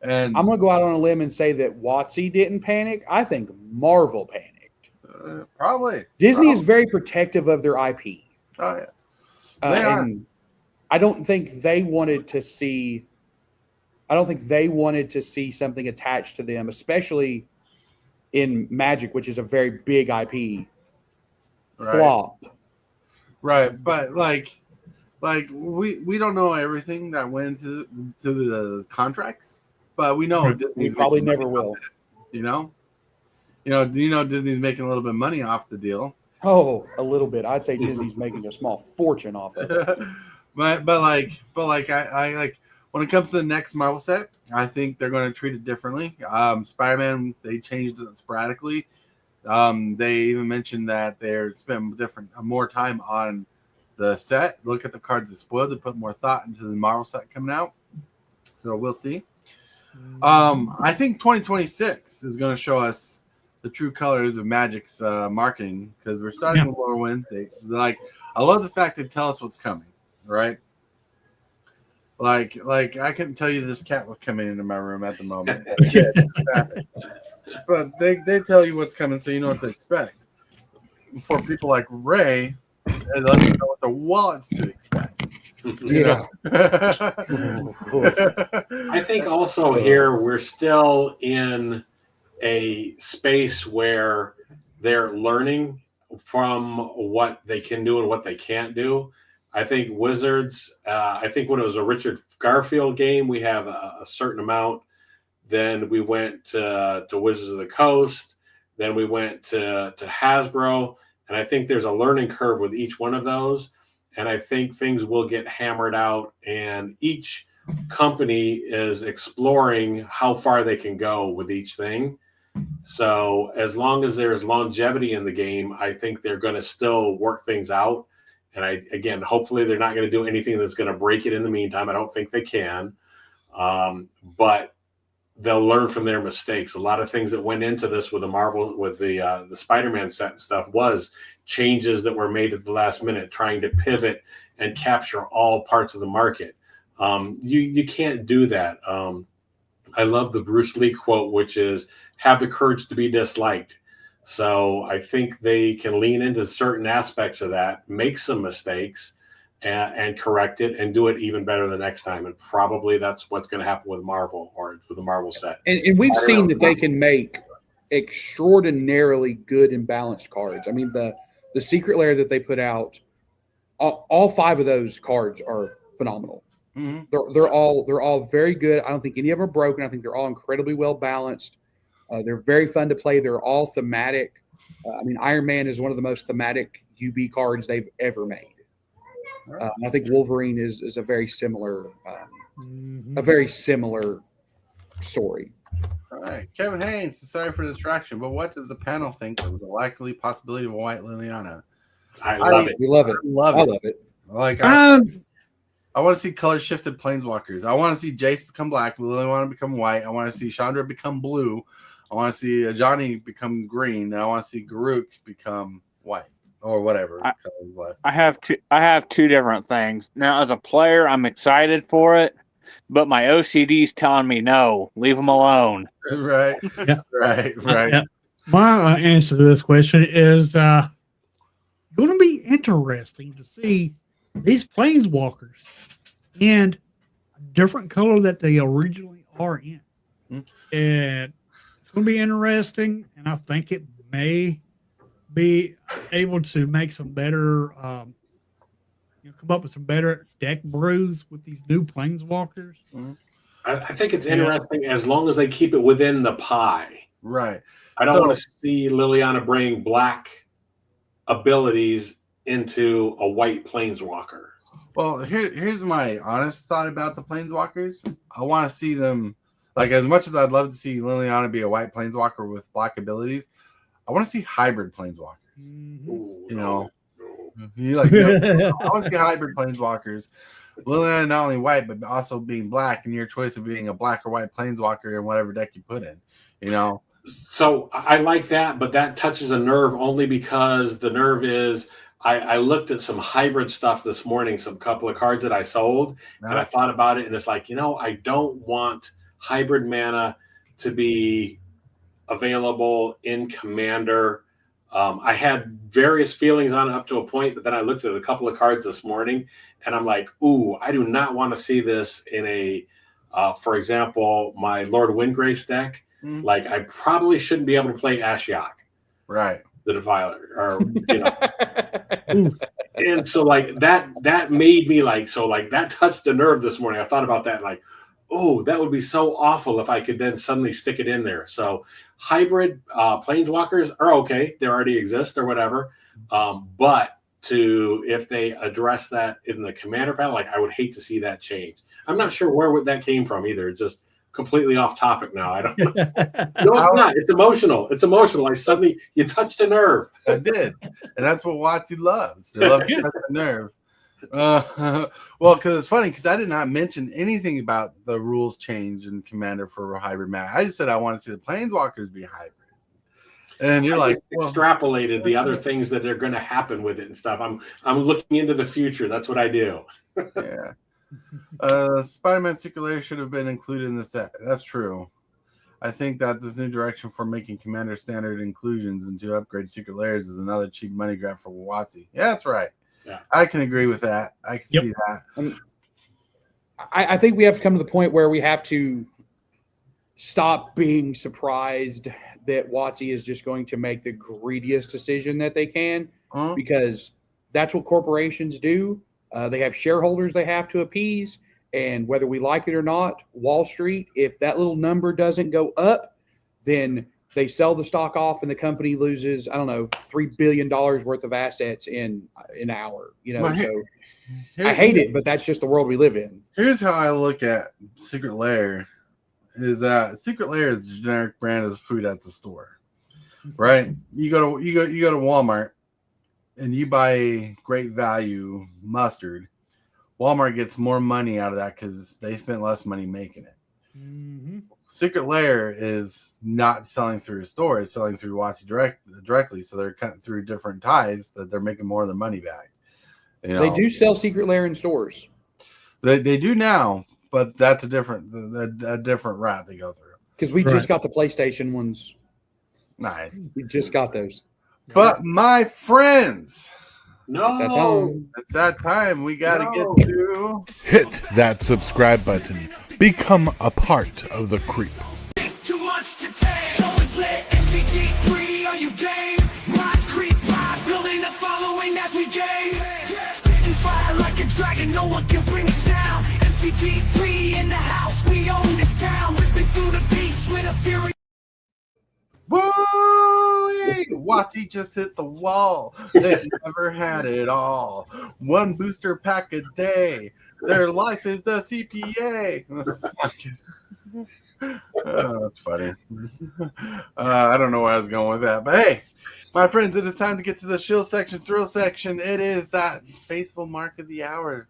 And I'm going to go out on a limb and say that WotC didn't panic. I think Marvel panicked. Probably. Disney is very protective of their IP. Oh, yeah. And I don't think they wanted to see something attached to them, especially in Magic, which is a very big IP flop. Right. But like we don't know everything that went to the contracts. But we know we probably never will. Do you know Disney's making a little bit of money off the deal? Oh, a little bit. I'd say Disney's making a small fortune off of it. but I like when it comes to the next Marvel set, I think they're going to treat it differently. Spider-Man, they changed it sporadically. They even mentioned that they're spending more time on the set. Look at the cards that spoiled. They put more thought into the Marvel set coming out. So we'll see. I think 2026 is going to show us the true colors of Magic's marketing because we're starting with Lorwyn. I love the fact they tell us what's coming, right? Like I couldn't tell you this cat was coming into my room at the moment, but they tell you what's coming, so you know what to expect. For people like Ray, it lets you know what the wallets to expect. Yeah. I think also here we're still in a space where they're learning from what they can do and what they can't do. I think Wizards, I think when it was a Richard Garfield game, we have a certain amount. Then we went to Wizards of the Coast. Then we went to Hasbro. And I think there's a learning curve with each one of those. And I think things will get hammered out. And each company is exploring how far they can go with each thing. So as long as there's longevity in the game, I think they're going to still work things out. And hopefully they're not going to do anything that's going to break it in the meantime. I don't think they can. But they'll learn from their mistakes. A lot of things that went into this with the Spider-Man set and stuff was changes that were made at the last minute, trying to pivot and capture all parts of the market. You can't do that. I love the Bruce Lee quote, which is have the courage to be disliked. So I think they can lean into certain aspects of that, make some mistakes, and correct it and do it even better the next time. And probably that's what's going to happen with Marvel or with the Marvel set. And we've seen that they can make extraordinarily good and balanced cards. I mean, the secret layer that they put out, all 5 of those cards are phenomenal. Mm-hmm. They're all very good. I don't think any of them are broken. I think they're all incredibly well balanced. They're very fun to play. They're all thematic. I mean, Iron Man is one of the most thematic UB cards they've ever made. I think Wolverine is a very similar story. All right, Kevin Haynes. Sorry for the distraction, but what does the panel think of the likely possibility of a white Liliana? I love it. We love it. I love it. Like I want to see color shifted planeswalkers. I want to see Jace become black. We really want to become white. I want to see Chandra become blue. I want to see Johnny become green. And I want to see Garuk become white or whatever. I have 2 different things. Now, as a player, I'm excited for it, but my OCD's telling me no, leave them alone. Right. Yeah. Right. Yeah. My answer to this question is going to be interesting to see these planeswalkers in a different color that they originally are in. And it's going to be interesting, and I think it may be able to make some better, come up with some better deck brews with these new planeswalkers. I think it's interesting as long as they keep it within the pie. Right. I don't want to see Liliana bring black abilities into a white planeswalker. Well, here's my honest thought about the planeswalkers. I want to see them, like, as much as I'd love to see Liliana be a white planeswalker with black abilities, I want to see hybrid planeswalkers. Ooh, I want to see hybrid planeswalkers. Liliana not only white, but also being black, and your choice of being a black or white planeswalker in whatever deck you put in, So I like that, but that touches a nerve only because the nerve is I looked at some hybrid stuff this morning, some couple of cards that I sold, and I thought about it, and it's like, I don't want hybrid mana to be available in Commander. I had various feelings on it up to a point, but then I looked at a couple of cards this morning, and I'm like, ooh, I do not want to see this in a, for example, my Lord Windgrace deck. Like, I probably shouldn't be able to play Ashiok. Right. The Defiler, or and so like that made me that touched the nerve this morning. I thought about that, like, oh, that would be so awful if I could then suddenly stick it in there. So hybrid planeswalkers are okay; they already exist or whatever. But if they address that in the Commander panel, like, I would hate to see that change. I'm not sure where that came from either. It's just completely off topic now. I don't know. No, it's not. It's emotional. You touched a nerve. I did. And that's what WotC loves. They love to touch a nerve. Well, because it's funny, because I did not mention anything about the rules change in Commander for hybrid mana. I just said I want to see the planeswalkers be hybrid. And you're like, extrapolated the other things that are going to happen with it and stuff. I'm looking into the future. That's what I do. Yeah. Spider-Man Secret Lair should have been included in the set. That's true. I think that this new direction for making Commander standard inclusions and to upgrade Secret Lairs is another cheap money grab for WotC. Yeah, that's right. Yeah. I can agree with that. I can see that. I think we have to come to the point where we have to stop being surprised that WotC is just going to make the greediest decision that they can, because that's what corporations do. They have shareholders they have to appease, and whether we like it or not, Wall Street, if that little number doesn't go up, then they sell the stock off and the company loses, $3 billion worth of assets in an hour. So I hate it, but that's just the world we live in. Here's how I look at Secret Lair. Secret Lair is the generic brand of food at the store, right? You go to Walmart and you buy great value mustard. Walmart gets more money out of that because they spent less money making it. Mm-hmm. Secret Lair is not selling through a store; it's selling through WotC directly. So they're cutting through different ties that they're making more of their money back. You know, They do sell Secret Lair in stores. They do now, but that's a different route they go through. Because we Right. just got the PlayStation ones. Nice. We just got those. But my friends, No. it's that time. We got to No. get to. Hit that subscribe button. Become a part of the creep. Too much to take. Show is lit. MTG 3, are you game? Rise, creep, rise, building a following as we game. Spitting fire like a dragon, no one can bring us down. MTG 3 in the house, we own this town. Ripping through the beats with a fury. Boy, Watsy just hit the wall. They've never had it all. One booster pack a day. Their life is the CPA. Oh, that's funny. I don't know where I was going with that, but hey, my friends, it is time to get to the shill section, thrill section. It is that faithful mark of the hour.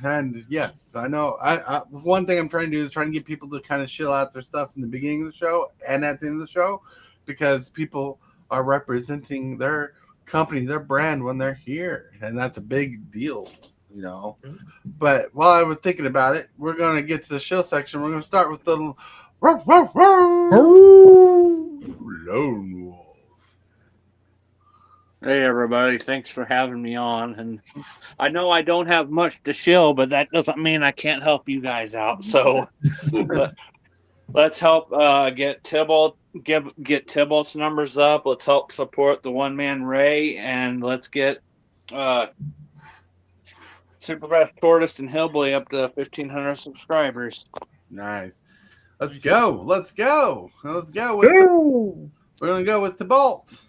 And yes, I know. I one thing I'm trying to do is trying to get people to kind of shill out their stuff in the beginning of the show and at the end of the show, because people are representing their company, their brand when they're here, and that's a big deal, you know. But while I was thinking about it, we're going to get to the shill section. We're going to start with the lone wolf. Hey everybody, thanks for having me on. And I know I don't have much to shill, but that doesn't mean I can't help you guys out. So let's help get Tibalt's numbers up. Let's help support the one man Ray, and let's get Super Fast Tortoise and HILLBILLY up to 1,500 subscribers. Nice. Let's go. Let's go. Let's go. We're going to go with Tibalt.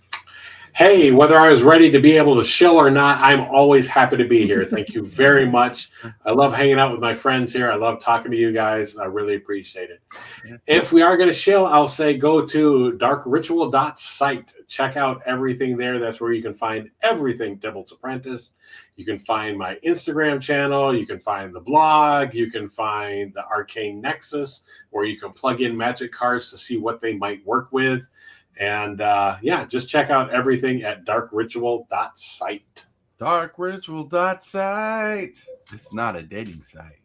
Hey, whether I was ready to be able to shill or not, I'm always happy to be here. Thank you very much. I love hanging out with my friends here. I love talking to you guys. I really appreciate it. If we are going to shill, I'll say go to darkritual.site. Check out everything there. That's where you can find everything Tibalts Apprentice. You can find my Instagram channel. You can find the blog. You can find the Arcane Nexus, where you can plug in magic cards to see what they might work with. And yeah, just check out everything at darkritual.site. Darkritual.site. It's not a dating site.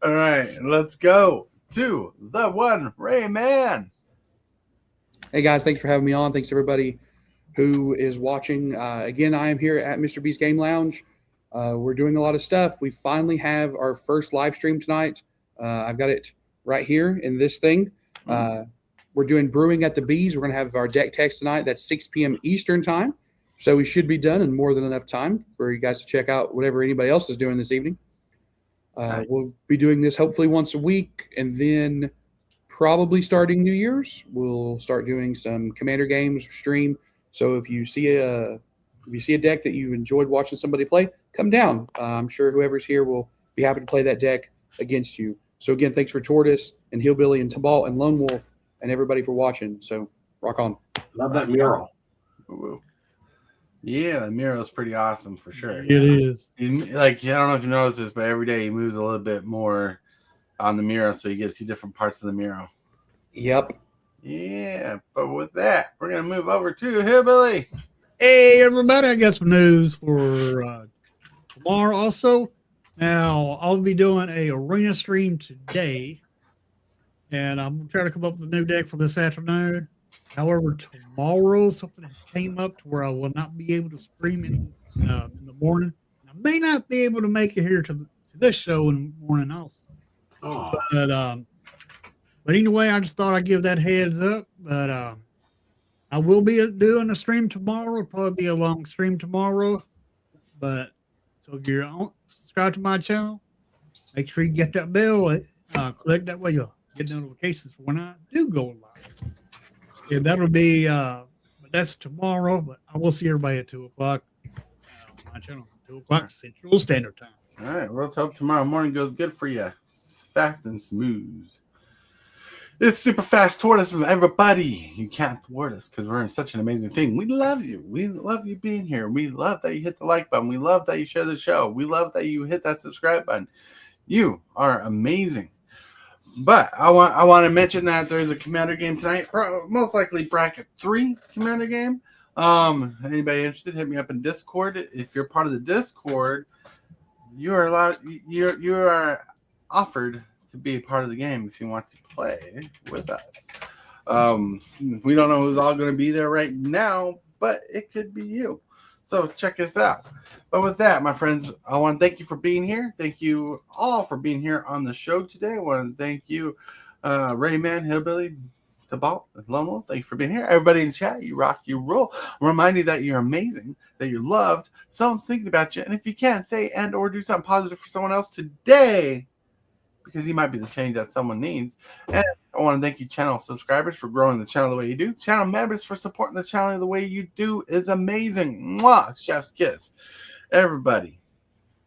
All right, let's go to the TheoneRAYman. Hey guys, thanks for having me on. Thanks everybody who is watching. Again, I am here at Mr. B's Game Lounge. We're doing a lot of stuff. We finally have our first live stream tonight. I've got it right here in this thing. We're doing Brewing at the Bees. We're going to have our deck text tonight. That's 6 p.m. Eastern time. So we should be done in more than enough time for you guys to check out whatever anybody else is doing this evening. Nice. We'll be doing this hopefully once a week, and then probably starting New Year's, we'll start doing some Commander games stream. So if you see a deck that you've enjoyed watching somebody play, come down. I'm sure whoever's here will be happy to play that deck against you. So again, thanks for Tortoise and HILLBILLY and Tibalt and Lone Wolf and everybody for watching. So rock on. Love that mural. Ooh. Yeah, the mural is pretty awesome for sure. It is. Like, I don't know if you noticed this, but every day he moves a little bit more on the mural, so you get to see different parts of the mural. Yep. Yeah, but with that, we're going to move over to HILLBILLY. Hey, everybody, I got some news for tomorrow also. Now, I'll be doing a arena stream today, and I'm going to try to come up with a new deck for this afternoon. However, tomorrow, something has came up to where I will not be able to stream in the morning. I may not be able to make it here to this show in the morning also. Oh. But anyway, I just thought I'd give that heads up. But I will be doing a stream tomorrow. It'll probably be a long stream tomorrow. But so if you're subscribe to my channel, make sure you get that bell. Click that way you'll get notifications for when I do go live. Yeah, that'll be but that's tomorrow. But I will see everybody at 2:00 on my channel, 2:00 Central Standard Time. All right, well, let's hope tomorrow morning goes good for you. Fast and smooth. It's Super Fast Tortoise from everybody. You can't thwart us because we're in such an amazing thing. We love you. We love you being here. We love that you hit the like button. We love that you share the show. We love that you hit that subscribe button. You are amazing. But I want to mention that there's a Commander game tonight, most likely bracket 3 Commander game. Anybody interested? Hit me up in Discord. If you're part of the Discord, you are allowed. You are offered to be a part of the game if you want to play with us. We don't know who's all going to be there right now, but it could be you. So check us out. But with that, my friends, I want to thank you for being here. Thank you all for being here on the show today. I want to thank you, Rayman, Hillbilly, Tibalts, Lomo. Thank you for being here. Everybody in chat, you rock, you roll. Remind you that you're amazing, that you're loved. Someone's thinking about you. And if you can, say and or do something positive for someone else today, because you might be the change that someone needs. And I want to thank you, channel subscribers, for growing the channel the way you do. Channel members for supporting the channel the way you do is amazing. Mwah! Chef's kiss. Everybody,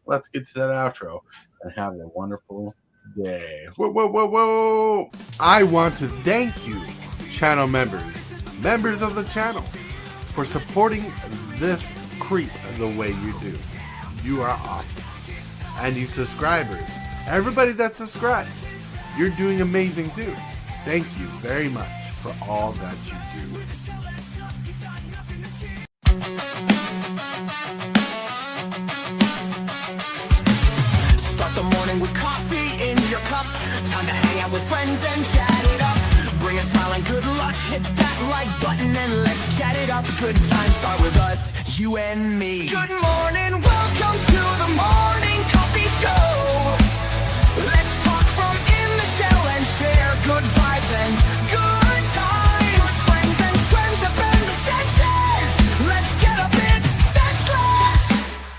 let's get to that outro and have a wonderful day. Whoa, whoa, whoa, whoa. I want to thank you, channel members of the channel, for supporting this creep the way you do. You are awesome. And you subscribers, everybody that subscribes, you're doing amazing too. Thank you very much for all that you do. Start the morning with coffee in your cup. Time to hang out with friends and chat it up. Bring a smile and good luck. Hit that like button and let's chat it up. Good times start with us, you and me. Good morning, welcome to the morning coffee show. Let's talk from in the shell and share good vibes and good times. Friends and friends that bend the senses. Let's get a bit senseless.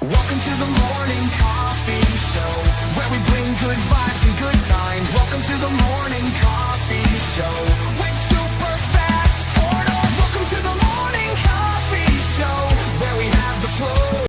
Welcome to the morning coffee show, where we bring good vibes and good times. Welcome to the morning coffee show.